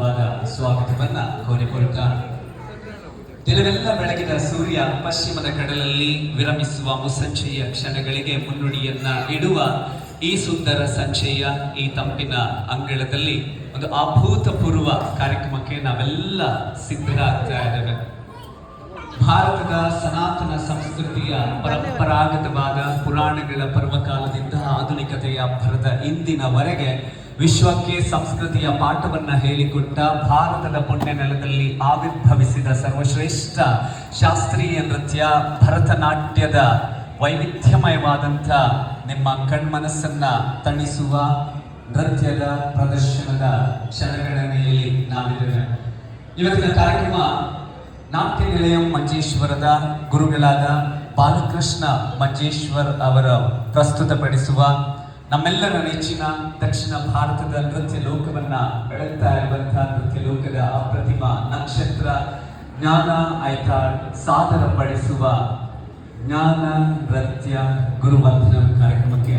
ಹಾರ್ದಿಕವಾದ ಸ್ವಾಗತವನ್ನ ಕೋರಿಕೊಳ್ತಾ ದಿನವೆಲ್ಲ ಬೆಳಗಿನ ಸೂರ್ಯ ಪಶ್ಚಿಮದ ಕಡಲಲ್ಲಿ ವಿರಮಿಸುವ ಮುಸ್ಸಂಜೆಯ ಕ್ಷಣಗಳಿಗೆ ಮುನ್ನುಡಿಯನ್ನ ಇಡುವ ಈ ಸುಂದರ ಸಂಜೆಯ ಈ ತಂಪಿನ ಅಂಗಳದಲ್ಲಿ ಒಂದು ಅಭೂತಪೂರ್ವ ಕಾರ್ಯಕ್ರಮಕ್ಕೆ ನಾವೆಲ್ಲ ಸಿದ್ಧರಾಗ್ತಾ ಇದ್ದೇವೆ. ಭಾರತದ ಸನಾತನ ಸಂಸ್ಕೃತಿಯ ಪರಂಪರಾಗತವಾದ ಪುರಾಣಗಳ ಪರ್ವಕಾಲದಿಂದ ಆಧುನಿಕತೆಯ ಭರದ ಇಂದಿನವರೆಗೆ ವಿಶ್ವಕ್ಕೆ ಸಂಸ್ಕೃತಿಯ ಪಾಠವನ್ನ ಹೇಳಿಕೊಟ್ಟ ಭಾರತದ ಪುಣ್ಯ ನೆಲದಲ್ಲಿ ಆವಿರ್ಭವಿಸಿದ ಸರ್ವಶ್ರೇಷ್ಠ ಶಾಸ್ತ್ರೀಯ ನೃತ್ಯ ಭರತನಾಟ್ಯದ ವೈವಿಧ್ಯಮಯವಾದಂಥ ನಿಮ್ಮ ಕಣ್ಮನಸ್ಸನ್ನ ತಣಿಸುವ ನೃತ್ಯದ ಪ್ರದರ್ಶನದ ಕ್ಷಣಗಣನೆಯಲ್ಲಿ ನಾವಿದ್ದೇವೆ. ಇವತ್ತಿನ ಕಾರ್ಯಕ್ರಮ ನಾಟ್ಯ ನಿಲಯಂ ಮಂಜೇಶ್ವರದ ಗುರುಗಳಾದ ಬಾಲಕೃಷ್ಣ ಮಂಜೇಶ್ವರ್ ಅವರ ಪ್ರಸ್ತುತಪಡಿಸುವ ನಮ್ಮೆಲ್ಲರ ನೆಚ್ಚಿನ ದಕ್ಷಿಣ ಭಾರತದ ನೃತ್ಯ ಲೋಕವನ್ನ ಬೆಳಗ್ತಾ ಇರುವಂತಹ ನೃತ್ಯ ಲೋಕದ ಅಪ್ರತಿಮ ನಕ್ಷತ್ರ ಜ್ಞಾನ ಐತಾಳ್ ಸಾದರಪಡಿಸುವ ಜ್ಞಾನ ನೃತ್ಯ ಗುರುವಂದನಂ ಕಾರ್ಯಕ್ರಮಕ್ಕೆ